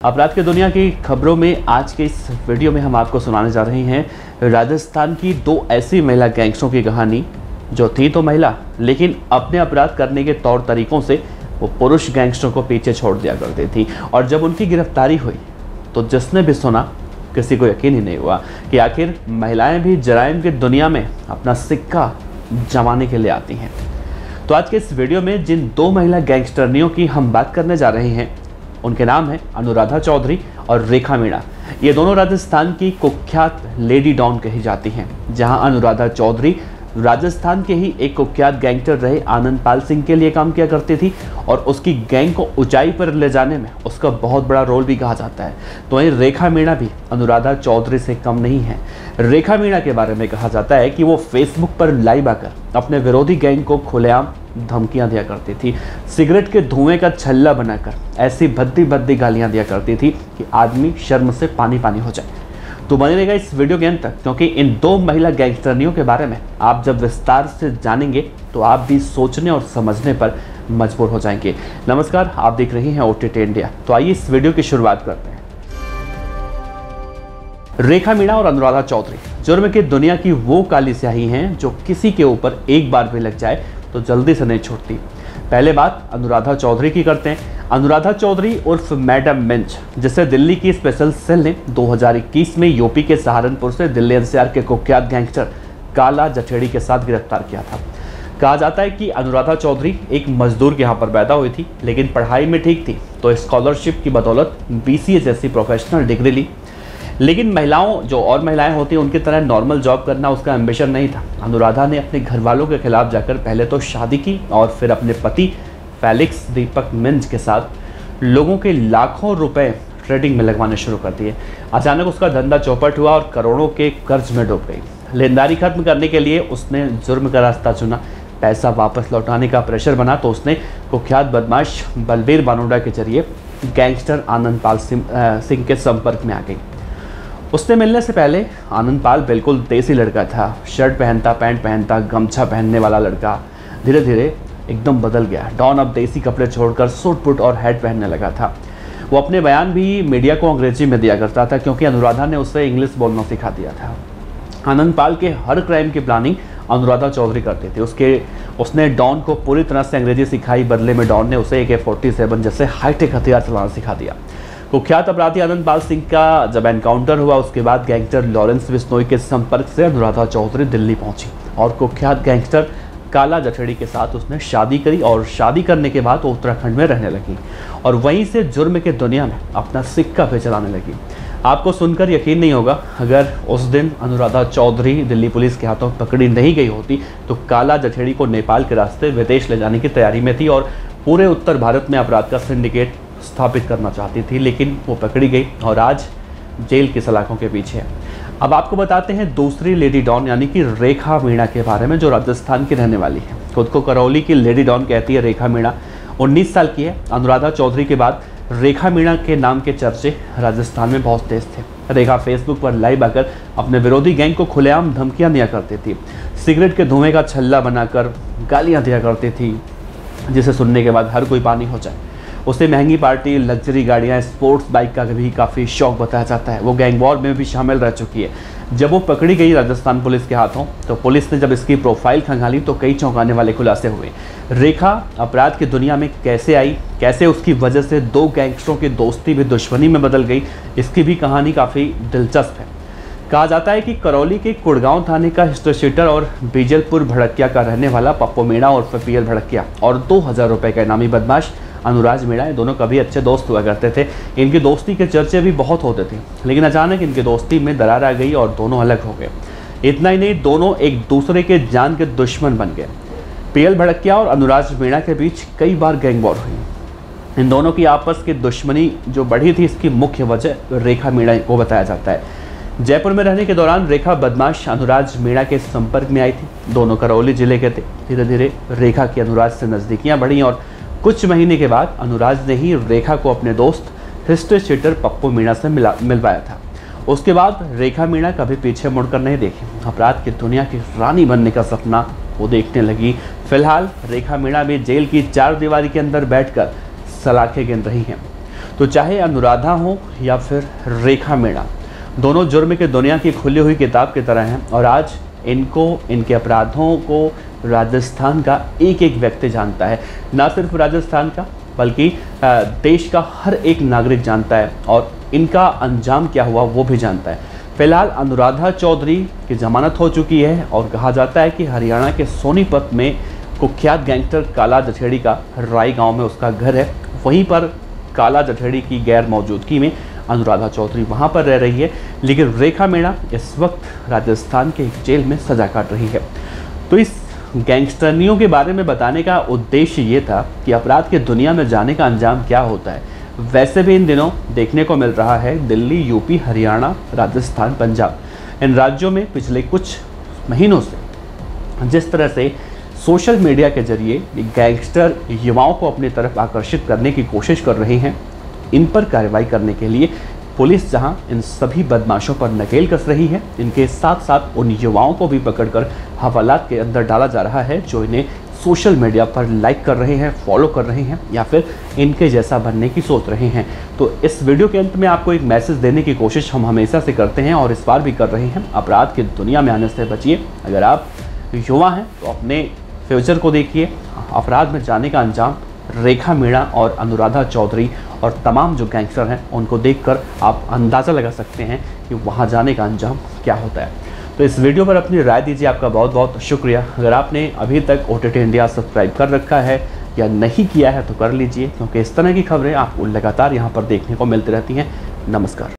अपराध की दुनिया की खबरों में आज के इस वीडियो में हम आपको सुनाने जा रहे हैं राजस्थान की दो ऐसी महिला गैंगस्टरों की कहानी जो थी तो महिला, लेकिन अपने अपराध करने के तौर तरीकों से वो पुरुष गैंगस्टरों को पीछे छोड़ दिया करती थी। और जब उनकी गिरफ्तारी हुई तो जिसने भी सुना किसी को यकीन ही नहीं हुआ कि आखिर महिलाएं भी जराइम की दुनिया में अपना सिक्का जमाने के लिए आती हैं। तो आज के इस वीडियो में जिन दो महिला गैंगस्टरनियों की हम बात करने जा रहे हैं उनके नाम है अनुराधा चौधरी और रेखा मीणा। ये दोनों राजस्थान की कुख्यात लेडी डॉन कही जाती हैं। जहां अनुराधा चौधरी राजस्थान के ही एक कुख्यात गैंगस्टर रहे आनंद पाल सिंह के लिए काम किया करती थी और उसकी गैंग को ऊंचाई पर ले जाने में उसका बहुत बड़ा रोल भी कहा जाता है। तो वहीं रेखा मीणा भी अनुराधा चौधरी से कम नहीं है। रेखा मीणा के बारे में कहा जाता है कि वो फेसबुक पर लाइव आकर अपने विरोधी गैंग को खुलेआम धमकियां दिया करती थी, सिगरेट के धुएं का छल्ला बनाकर ऐसी भद्दी भद्दी गालियां दिया करती थी कि आदमी शर्म से पानी पानी हो जाए। तो बने रहेगा इस वीडियो के अंत तक, क्योंकि इन दो महिला गैंगस्टरनियों के बारे में आप जब विस्तार से जानेंगे तो आप भी सोचने और समझने पर मजबूर हो जाएंगे। नमस्कार, आप देख रहे हैं OTT इंडिया। तो आइए इस वीडियो की शुरुआत करते हैं। रेखा मीणा और अनुराधा चौधरी जुर्म की दुनिया की वो काली स्याही हैं जो किसी के ऊपर एक बार भी लग जाए तो जल्दी से नहीं छूटती। पहले बात अनुराधा चौधरी की करते हैं। अनुराधा चौधरी उर्फ मैडम मिंच, जिसे दिल्ली की स्पेशल सेल ने 2021 में यूपी के सहारनपुर से दिल्ली NCR के कुख्यात गैंगस्टर काला जठेड़ी के साथ गिरफ्तार किया था। कहा जाता है कि अनुराधा चौधरी एक मजदूर के यहाँ पर पैदा हुई थी, लेकिन पढ़ाई में ठीक थी तो स्कॉलरशिप की बदौलत BCA जैसी प्रोफेशनल डिग्री ली। लेकिन महिलाओं जो और महिलाएं होती हैं उनकी तरह नॉर्मल जॉब करना उसका एम्बिशन नहीं था। अनुराधा ने अपने घर वालों के खिलाफ जाकर पहले तो शादी की और फिर अपने पति फेलिक्स दीपक मिंज के साथ लोगों के लाखों रुपए ट्रेडिंग में लगवाने शुरू कर दिए। अचानक उसका धंधा चौपट हुआ और करोड़ों के कर्ज में डूब गई। लेनदारी खत्म करने के लिए उसने जुर्म का रास्ता चुना। पैसा वापस लौटाने का प्रेशर बना तो उसने कुख्यात बदमाश बलबीर बानोड़ा के जरिए गैंगस्टर आनंद पाल सिंह के संपर्क में आ गई। उससे मिलने से पहले आनंद पाल बिल्कुल देसी लड़का था। शर्ट पहनता, पैंट पहनता, गमछा पहनने वाला लड़का धीरे धीरे एकदम बदल गया। डॉन अब देसी कपड़े छोड़कर सूट बूट और हैट पहनने लगा था। वो अपने बयान भी मीडिया को अंग्रेजी में दिया करता था क्योंकि अनुराधा ने उसे इंग्लिश बोलना सिखा दिया था। आनंद पाल के हर क्राइम की प्लानिंग अनुराधा चौधरी करती थी। उसने डॉन को पूरी तरह से अंग्रेजी सिखाई, बदले में डॉन ने उसे AK-47 जैसे हाईटेक हथियार चलाना सिखा दिया। कुख्यात अपराधी आनंद पाल सिंह का जब एनकाउंटर हुआ उसके बाद गैंगस्टर लॉरेंस बिश्नोई के संपर्क से अनुराधा चौधरी दिल्ली पहुंची और कुख्यात गैंगस्टर काला जठेड़ी के साथ उसने शादी करी और शादी करने के बाद वो उत्तराखंड में रहने लगी और वहीं से जुर्म के दुनिया में अपना सिक्का भी चलाने लगी। आपको सुनकर यकीन नहीं होगा, अगर उस दिन अनुराधा चौधरी दिल्ली पुलिस के हाथों पकड़ी नहीं गई होती तो काला जठेड़ी को नेपाल के रास्ते विदेश ले जाने की तैयारी में थी और पूरे उत्तर भारत में अपराध का सिंडिकेट स्थापित करना चाहती थी, लेकिन वो पकड़ी गई और आज जेल की सलाखों के पीछे है। अब आपको बताते हैं दूसरी लेडी डॉन यानी कि रेखा मीणा के बारे में, जो राजस्थान की रहने वाली है। खुद को करौली की लेडी डॉन कहती है रेखा मीणा। 19 साल की है। अनुराधा चौधरी के बाद रेखा मीणा के नाम के चर्चे राजस्थान में बहुत तेज थे। रेखा फेसबुक पर लाइव आकर अपने विरोधी गैंग को खुलेआम धमकियां दिया करती थी, सिगरेट के धुएं का छल्ला बनाकर गालियां दिया करती थी, जिसे सुनने के बाद हर कोई पानी हो जाए। उसे महंगी पार्टी, लग्जरी गाड़ियां, स्पोर्ट्स बाइक का भी काफ़ी शौक बताया जाता है। वो गैंग वॉर में भी शामिल रह चुकी है। जब वो पकड़ी गई राजस्थान पुलिस के हाथों तो पुलिस ने जब इसकी प्रोफाइल खंगाली तो कई चौंकाने वाले खुलासे हुए। रेखा अपराध की दुनिया में कैसे आई, कैसे उसकी वजह से दो गैंगस्टरों की दोस्ती भी दुश्मनी में बदल गई, इसकी भी कहानी काफ़ी दिलचस्प है। कहा जाता है कि करौली के कुड़गांव थाने का हिस्ट्री शीटर और बीजलपुर भड़किया का रहने वाला पप्पू मीणा और PL भड़किया और 2000 रुपये का इनामी बदमाश अनुराज मीणा, ये दोनों कभी अच्छे दोस्त हुआ करते थे। इनकी दोस्ती के चर्चे भी बहुत होते थे, लेकिन अचानक इनकी दोस्ती में दरार आ गई और दोनों अलग हो गए। इतना ही नहीं, दोनों एक दूसरे के जान के दुश्मन बन गए। PL भड़किया और अनुराज मीणा के बीच कई बार गैंग वॉर हुई। इन दोनों की आपस की दुश्मनी जो बढ़ी थी, इसकी मुख्य वजह रेखा मीणा को बताया जाता है। जयपुर में रहने के दौरान रेखा बदमाश अनुराज मीणा के संपर्क में आई थी। दोनों करौली जिले के थे। धीरे धीरे रेखा की अनुराज से नज़दीकियाँ बढ़ी और कुछ महीने के बाद अनुराज ने ही रेखा को अपने दोस्त हिस्ट्री शीटर पप्पू मीणा से मिलवाया था। उसके बाद रेखा मीणा कभी पीछे मुड़कर नहीं देखी। अपराध की दुनिया की रानी बनने का सपना वो देखने लगी। फिलहाल रेखा मीणा भी जेल की 4 दीवारी के अंदर बैठकर सलाखें गिन रही हैं। तो चाहे अनुराधा हो या फिर रेखा मीणा, दोनों जुर्म की दुनिया की खुली हुई किताब की तरह हैं और आज इनके अपराधों को राजस्थान का एक एक व्यक्ति जानता है। ना सिर्फ राजस्थान का बल्कि देश का हर एक नागरिक जानता है और इनका अंजाम क्या हुआ वो भी जानता है। फिलहाल अनुराधा चौधरी की जमानत हो चुकी है और कहा जाता है कि हरियाणा के सोनीपत में कुख्यात गैंगस्टर काला जठेड़ी का राई गांव में उसका घर है। वहीं पर काला जठेड़ी की गैर मौजूदगी में अनुराधा चौधरी वहां पर रह रही है, लेकिन रेखा मीणा इस वक्त राजस्थान के एक जेल में सजा काट रही है। तो इस गैंगस्टरनियों के बारे में बताने का उद्देश्य ये था कि अपराध की दुनिया में जाने का अंजाम क्या होता है। वैसे भी इन दिनों देखने को मिल रहा है दिल्ली, यूपी, हरियाणा, राजस्थान, पंजाब, इन राज्यों में पिछले कुछ महीनों से जिस तरह से सोशल मीडिया के जरिए गैंगस्टर युवाओं को अपनी तरफ आकर्षित करने की कोशिश कर रहे हैं, इन पर कार्रवाई करने के लिए पुलिस जहां इन सभी बदमाशों पर नकेल कस रही है, इनके साथ साथ उन युवाओं को भी पकड़कर हवालात के अंदर डाला जा रहा है जो इन्हें सोशल मीडिया पर लाइक कर रहे हैं, फॉलो कर रहे हैं या फिर इनके जैसा बनने की सोच रहे हैं। तो इस वीडियो के अंत में आपको एक मैसेज देने की कोशिश हम हमेशा से करते हैं और इस बार भी कर रहे हैं। अपराध की दुनिया में आने से बचिए। अगर आप युवा हैं तो अपने फ्यूचर को देखिए। अपराध में जाने का अंजाम रेखा मीणा और अनुराधा चौधरी और तमाम जो गैंगस्टर हैं उनको देखकर आप अंदाज़ा लगा सकते हैं कि वहाँ जाने का अंजाम क्या होता है। तो इस वीडियो पर अपनी राय दीजिए। आपका बहुत बहुत शुक्रिया। अगर आपने अभी तक OTT इंडिया सब्सक्राइब कर रखा है या नहीं किया है तो कर लीजिए, क्योंकि इस तरह की खबरें आपको लगातार यहाँ पर देखने को मिलती रहती हैं। नमस्कार।